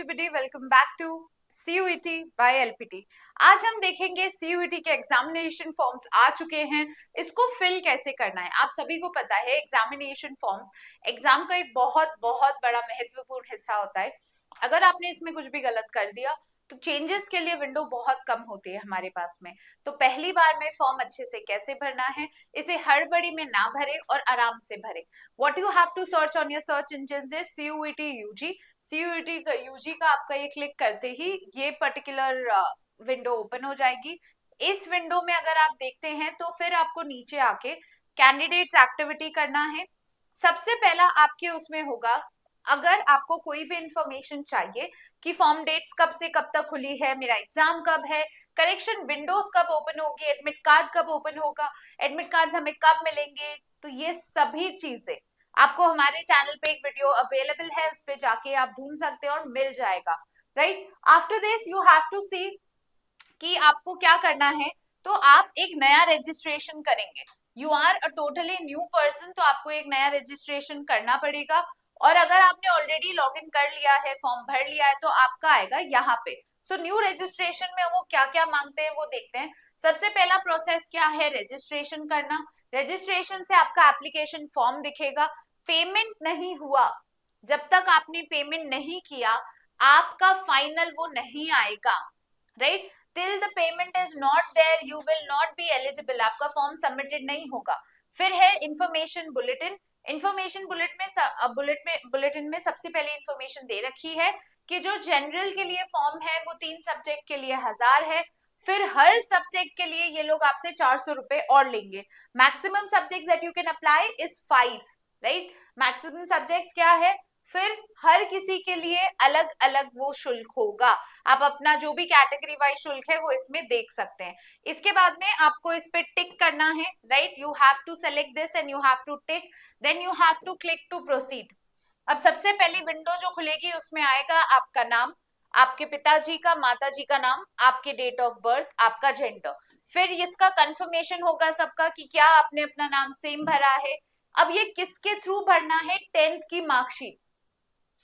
everybody, welcome back to CUET by LPT। आज हम देखेंगे CUET के एग्जामिनेशन फॉर्म्स आ चुके हैं, इसको फिल कैसे करना है। आप सभी को पता है एग्जामिनेशन फॉर्म्स एग्जाम का एक बहुत बहुत बड़ा महत्वपूर्ण हिस्सा होता है। अगर आपने इसमें कुछ भी गलत कर दिया तो चेंजेस के लिए विंडो बहुत कम होती है हमारे पास में। तो पहली बार में फॉर्म अच्छे से कैसे भरना है, इसे हड़बड़ी में ना भरे और आराम से भरे। What you have to search on your search engines is CUET UG। CUET का यूजी का आपका ये क्लिक करते ही ये पर्टिकुलर विंडो ओपन हो जाएगी। इस विंडो में अगर आप देखते हैं तो फिर आपको नीचे आके कैंडिडेट्स एक्टिविटी करना है। सबसे पहला आपके उसमें होगा, अगर आपको कोई भी इंफॉर्मेशन चाहिए कि फॉर्म डेट्स कब से कब तक खुली है, मेरा एग्जाम कब है, करेक्शन विंडोज कब ओपन होगी, एडमिट कार्ड कब ओपन होगा, एडमिट कार्ड हमें कब मिलेंगे, तो ये सभी चीजें आपको हमारे चैनल पे एक वीडियो अवेलेबल है, उस पे जाके आप ढूंढ सकते हो और मिल जाएगा। Right, after this you have to see कि आपको क्या करना है। तो आप एक नया रजिस्ट्रेशन करेंगे। You are a totally new person, तो आपको एक नया रजिस्ट्रेशन करना पड़ेगा। और अगर आपने ऑलरेडी लॉग इन कर लिया है, फॉर्म भर लिया है, तो आपका आएगा यहाँ पे। सो न्यू रजिस्ट्रेशन में वो क्या क्या मांगते हैं वो देखते हैं। सबसे पहला प्रोसेस क्या है, रजिस्ट्रेशन करना। रजिस्ट्रेशन से आपका एप्लीकेशन फॉर्म दिखेगा। पेमेंट नहीं हुआ, जब तक आपने पेमेंट नहीं किया आपका फाइनल वो नहीं आएगा। Right, till the payment is not there you will not be eligible, आपका फॉर्म सबमिटेड नहीं होगा। फिर है इंफॉर्मेशन बुलेटिन। इंफॉर्मेशन बुलेटिन में सबसे पहले इंफॉर्मेशन दे रखी है कि जो जनरल के लिए फॉर्म है वो 3 सब्जेक्ट के लिए 1000 है। फिर हर सब्जेक्ट के लिए ये लोग आपसे 400 रुपए और लेंगे। Maximum subject that you can apply is 5। Right, maximum subjects क्या है, फिर हर किसी के लिए अलग अलग वो शुल्क होगा। आप अपना जो भी कैटेगरी वाइज शुल्क है वो इसमें देख सकते हैं। इसके बाद में आपको इस पे टिक करना है। Right, you have to select this and you have to tick, then you have to click to proceed. अब सबसे पहली विंडो जो खुलेगी उसमें आएगा आपका नाम, आपके पिताजी का, माताजी का नाम, आपके डेट ऑफ बर्थ, आपका जेंडर। फिर इसका कंफर्मेशन होगा सबका कि क्या आपने अपना नाम सेम भरा है। अब ये किसके थ्रू भरना है, 10th की मार्कशीट।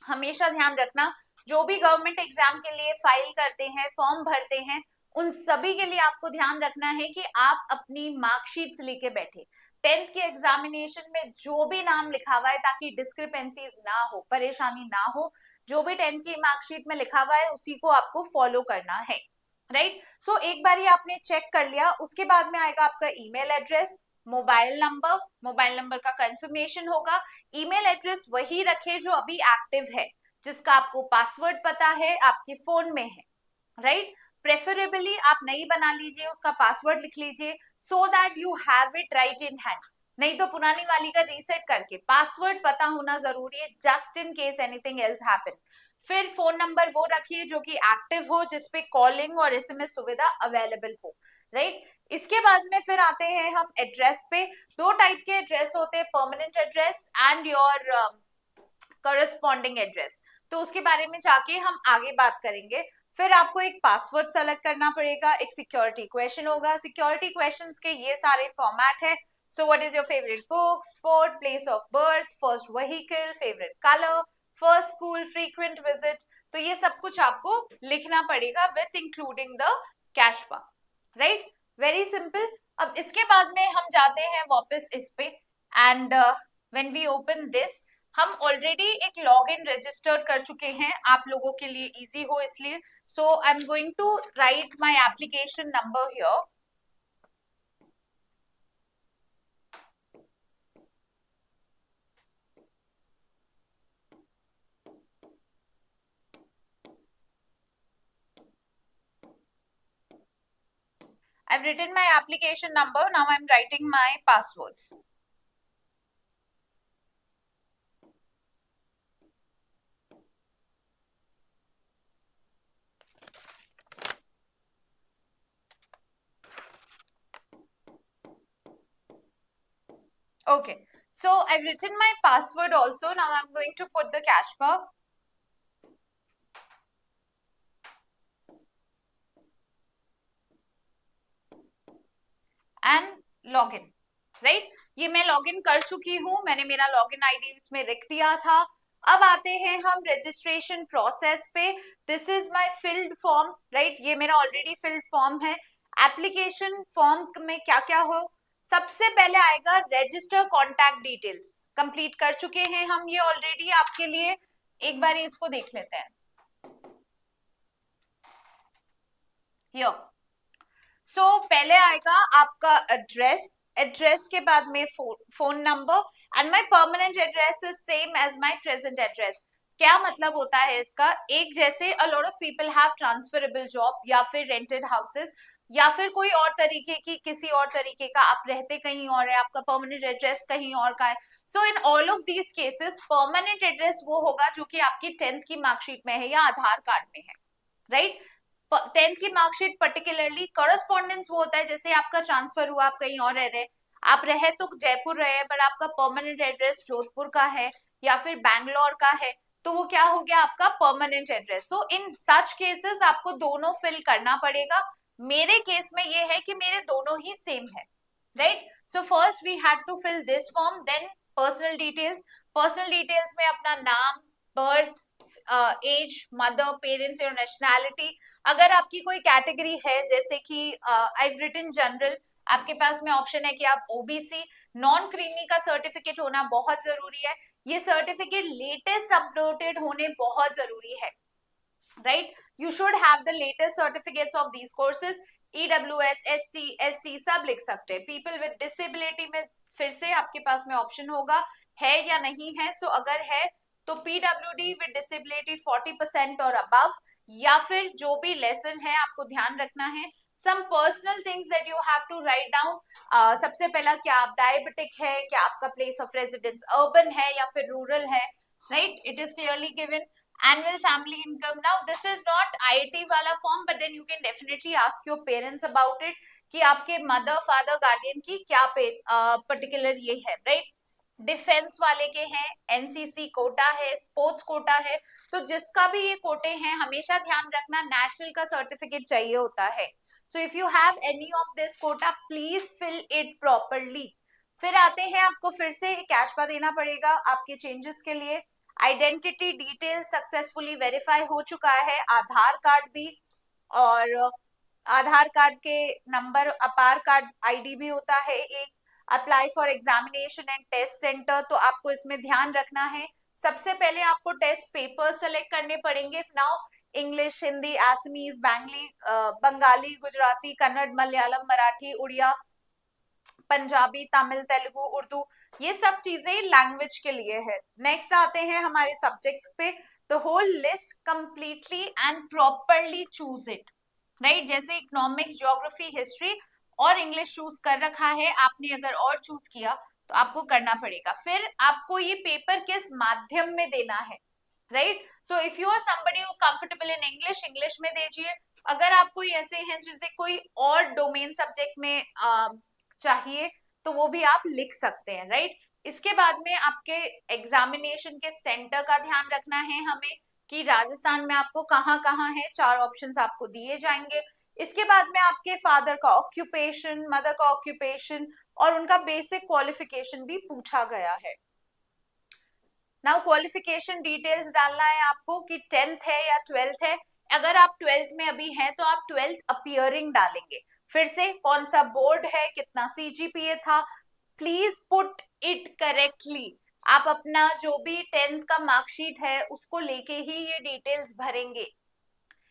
हमेशा ध्यान रखना, जो भी गवर्नमेंट एग्जाम के लिए फाइल करते हैं, फॉर्म भरते हैं, उन सभी के लिए आपको ध्यान रखना है कि आप अपनी मार्कशीट्स लेके बैठे। 10th के एग्जामिनेशन में जो भी नाम लिखा हुआ है, ताकि डिस्क्रिपेंसीज ना हो, परेशानी ना हो, जो भी 10th की मार्कशीट में लिखा हुआ है उसी को आपको फॉलो करना है। राइट, सो एक बार ही आपने चेक कर लिया, उसके बाद में आएगा आपका email address, mobile number. Mobile number का कंफर्मेशन होगा। ईमेल एड्रेस वही रखे जो अभी एक्टिव है, जिसका आपको पासवर्ड पता है, आपके फोन में है। राइट, प्रेफरेबली आप नई बना लीजिए, उसका पासवर्ड लिख लीजिए, so that you have it right in hand. नहीं तो पुरानी वाली का रीसेट करके पासवर्ड पता होना जरूरी है, just in case anything else happen. फिर फोन नंबर वो रखिए जो कि एक्टिव हो, जिसपे कॉलिंग और एसएमएस सुविधा अवेलेबल हो। राइट, इसके बाद में फिर आते हैं हम एड्रेस पे। 2 टाइप के एड्रेस होते हैं, permanent address and your corresponding address. तो उसके बारे में जाके हम आगे बात करेंगे। फिर आपको एक पासवर्ड सेलेक्ट करना पड़ेगा, एक सिक्योरिटी क्वेश्चन होगा। सिक्योरिटी क्वेश्चंस के ये सारे फॉर्मेट है। So what is your favourite book, sport, place of birth, first vehicle, favourite colour, first school, frequent visit. तो ये सब कुछ आपको लिखना पड़ेगा with including the cash back. Right, very simple. अब इसके बाद में हम जाते हैं वापस इस पे, and when we open this, हम ऑलरेडी एक लॉगिन रजिस्टर्ड कर चुके हैं, आप लोगों के लिए इजी हो इसलिए। So I am going to write my application number here. I've written my application number, now I'm writing my passwords. Okay, so I've written my password also, now I'm going to put the cash bar and log in. Right, ये मैं log in कर चुकी हूँ, मैंने मेरा log in ID इसमें लिख दिया था। अब आते हैं हम रजिस्ट्रेशन प्रोसेस पे। This is my field form, right, ये मेरा ऑलरेडी फिल्ड फॉर्म है। एप्लीकेशन फॉर्म में क्या क्या हो, सबसे पहले आएगा रजिस्टर कॉन्टैक्ट डिटेल्स। कंप्लीट कर चुके हैं हम ये ऑलरेडी आपके लिए, एक बार इसको देख लेते हैं। यो पहले आएगा आपका एड्रेस, एड्रेस के बाद में phone number, and my permanent address is same as my present address. क्या मतलब होता है इसका, एक जैसे a lot of people have transferable job या फिर रेंटेड हाउसेस या फिर कोई और तरीके की, किसी और तरीके का आप रहते कहीं और है, आपका परमानेंट एड्रेस कहीं और का है। So in all of these cases permanent address वो होगा जो कि आपकी 10th की मार्कशीट में है या आधार कार्ड में है, राइट। 10th की मार्कशीट पर्टिकुलरली करस्पॉन्डेंस वो होता है, जैसे आपका ट्रांसफर हुआ, आप कहीं और रह रहे, आप रहे तो जयपुर रहे पर आपका परमानेंट एड्रेस जोधपुर का है या फिर बैंगलोर का है, तो वो क्या हो गया आपका परमानेंट एड्रेस। सो इन सच केसेस आपको दोनों फिल करना पड़ेगा। मेरे केस में ये है कि मेरे दोनों ही सेम है, right. So first we had to fill this form, then personal details. Personal details में अपना नाम, बर्थ, एज, मदर, पेरेंट्स और नेशनैलिटी। अगर आपकी कोई कैटेगरी है जैसे कि आई रिटन जनरल, आपके पास में ऑप्शन है कि आप ओबीसी, नॉन क्रीमी का सर्टिफिकेट होना बहुत जरूरी है। ये सर्टिफिकेट लेटेस्ट अपलोडेड होने बहुत जरूरी है, right. You should have the latest certificates of these courses. EWS, ST, ST सब लिख सकते हैं। पीपल विद डिसेबिलिटी में फिर से आपके पास में ऑप्शन होगा है या नहीं है। सो अगर है तो पीडब्ल्यूडी विद डिसेबिलिटी 40% और अबव, या फिर जो भी लेसन है आपको ध्यान रखना है। Some personal things that you have to write down. सबसे पहला, क्या आप डायबिटिक है, क्या आपका प्लेस ऑफ रेजिडेंस अर्बन है या फिर रूरल है, right, it is clearly given. Annual family income, now this is not IIT वाला form, but then you can definitely ask your parents about it कि आपके मदर फादर गार्डियन की क्या particular ये है, राइट। डिफेंस वाले के हैं, एनसीसी कोटा है, स्पोर्ट्स कोटा है, तो जिसका भी ये कोटे हैं हमेशा ध्यान रखना नेशनल का सर्टिफिकेट चाहिए होता है। So if you have any of this quota please fill it properly. फिर आते हैं, आपको फिर से कैशबा देना पड़ेगा आपके चेंजेस के लिए। आइडेंटिटी डिटेल सक्सेसफुली वेरीफाई हो चुका है, आधार कार्ड भी, और आधार कार्ड के नंबर, अपार कार्ड आईडी भी होता है एक। Apply for examination and test centre, तो आपको इसमें ध्यान रखना है सबसे पहले आपको टेस्ट पेपर सेलेक्ट करने पड़ेंगे। नाउ इंग्लिश, हिंदी, आसमीज, बंगाली, गुजराती, कन्नड़, मलयालम, मराठी, उड़िया, पंजाबी, तमिल, तेलुगु, उर्दू, ये सब चीजें लैंग्वेज के लिए है। नेक्स्ट आते हैं हमारे सब्जेक्ट्स पे। The whole list completely and properly choose it, right. जैसे इकोनॉमिक्स, ज्योग्राफी, हिस्ट्री और इंग्लिश चूज कर रखा है आपने, अगर और चूज किया तो आपको करना पड़ेगा। फिर आपको ये पेपर किस माध्यम में देना है, right. So if you are somebody who is comfortable in English, English में दीजिए। अगर आप कोई ऐसे हैं जिसे कोई और डोमेन सब्जेक्ट में चाहिए तो वो भी आप लिख सकते हैं, राइट। इसके बाद में आपके एग्जामिनेशन के सेंटर का ध्यान रखना है हमें कि राजस्थान में आपको कहाँ कहाँ है, 4 ऑप्शंस आपको दिए जाएंगे। इसके बाद में आपके फादर का ऑक्यूपेशन, मदर का ऑक्यूपेशन और उनका बेसिक क्वालिफिकेशन भी पूछा गया है। नाउ क्वालिफिकेशन डिटेल्स डालना है आपको कि 10th है या 12th है। अगर आप 12th में अभी हैं तो आप 12th अपीयरिंग डालेंगे। फिर से कौन सा बोर्ड है, कितना सीजीपीए था, प्लीज पुट इट करेक्टली। आप अपना जो भी 10th का मार्कशीट है उसको लेके ही ये डिटेल्स भरेंगे।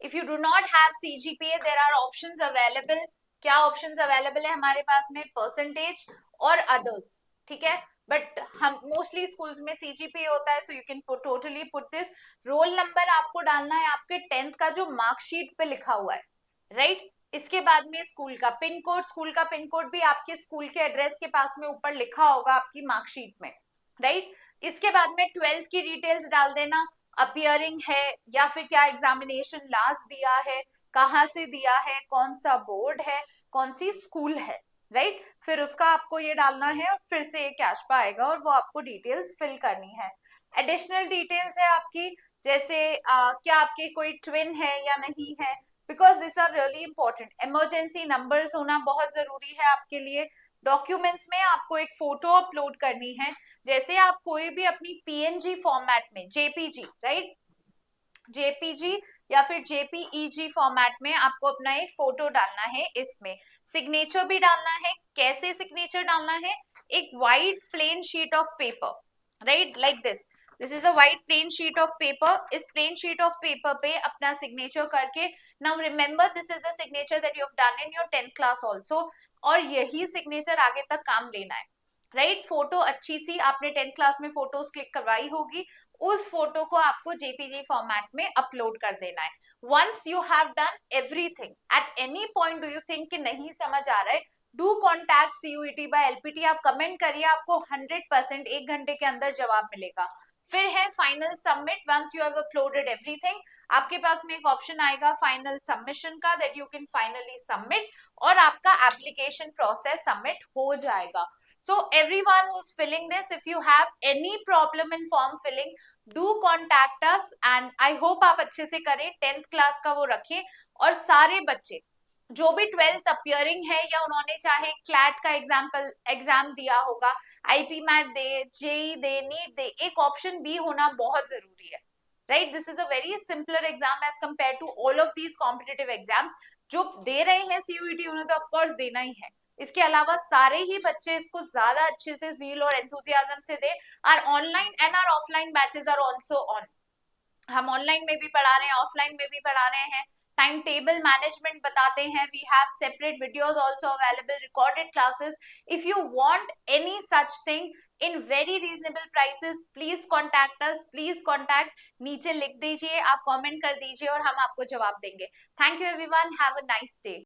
If you do not have CGPA, there are options available. क्या ऑप्शंस अवेलेबल है हमारे पास में, परसेंटेज और अदर्स, ठीक है। बट हम मोस्टली स्कूल्स में सीजीपीए होता है, so you can totally put this. Roll number आपको डालना है आपके 10th का जो मार्कशीट पे लिखा हुआ है, राइट। इसके बाद में स्कूल का पिन कोड, स्कूल का पिन कोड भी आपके स्कूल के एड्रेस के पास में ऊपर लिखा होगा आपकी मार्कशीट में, राइट। इसके बाद में 12th की डिटेल्स डाल देना, अपीयरिंग है या फिर क्या एग्जामिनेशन लास्ट दिया है, कहाँ से दिया है, कौन सा बोर्ड है, कौन सी स्कूल है, राइट। फिर उसका आपको ये डालना है और फिर से ये कैशबा आएगा और वो आपको डिटेल्स फिल करनी है। एडिशनल डिटेल्स है आपकी, जैसे क्या आपके कोई ट्विन है या नहीं है, because this are really important. Emergency numbers होना बहुत जरूरी है आपके लिए, डॉक्यूमेंट्स में आपको एक फोटो अपलोड करनी है। जैसे आप कोई भी अपनी पीएनजी फॉर्मेट में, जेपीजी, राइट, जेपीजी या फिर जेपीईजी फॉर्मेट में आपको अपना एक फोटो डालना है। इसमें सिग्नेचर भी डालना है। कैसे सिग्नेचर डालना है? एक white plain sheet of paper, right, like this is a white plain sheet of paper. इस प्लेन शीट ऑफ पेपर पे अपना सिग्नेचर करके, now remember this is the signature that you have done in your 10th class also, और यही signature आगे तक काम लेना है, राइट। फोटो अच्छी सी आपने 10th क्लास में फोटोज क्लिक करवाई होगी, उस फोटो को आपको जेपीजी फॉर्मेट में अपलोड कर देना है। Once you have done everything, at any point do you think कि नहीं समझ आ रहा है, do contact CUET by LPT. आप कमेंट करिए, आपको 100% 1 घंटे के अंदर जवाब मिलेगा। फिर है final submit. Once you have uploaded everything, आपके पास में एक ऑप्शन आएगा फाइनल सबमिशन का, that you can finally submit, और आपका एप्लीकेशन प्रोसेस सबमिट हो जाएगा। So everyone who's filling this, if you have any problem in form filling, do contact us, and I hope आप अच्छे से करें। 10th क्लास का वो रखें, और सारे बच्चे जो भी 12th अपियरिंग है या उन्होंने चाहे क्लैट का एग्जाम दिया होगा, आईपी मैट दे, जेई दे, नीट दे, एक ऑप्शन बी होना बहुत जरूरी है, right. This is a very simpler exam as compare to all of these competitive exams. जो दे रहे हैं सीयूईटी उन्हें तो ऑफकोर्स देना ही है। इसके अलावा सारे ही बच्चे इसको ज्यादा अच्छे से ज़ील और एंथुसियाज्म से दे। Our online and our offline batches are also on. हम ऑनलाइन में भी पढ़ा रहे हैं, ऑफलाइन में भी पढ़ा रहे हैं, टाइम टेबल मैनेजमेंट बताते हैं। We have separate videos also available, recorded classes. If you want any such thing in very reasonable prices, please contact us, please contact, नीचे लिख दीजिए, आप कमेंट कर दीजिए और हम आपको जवाब देंगे। Thank you everyone, have a nice day.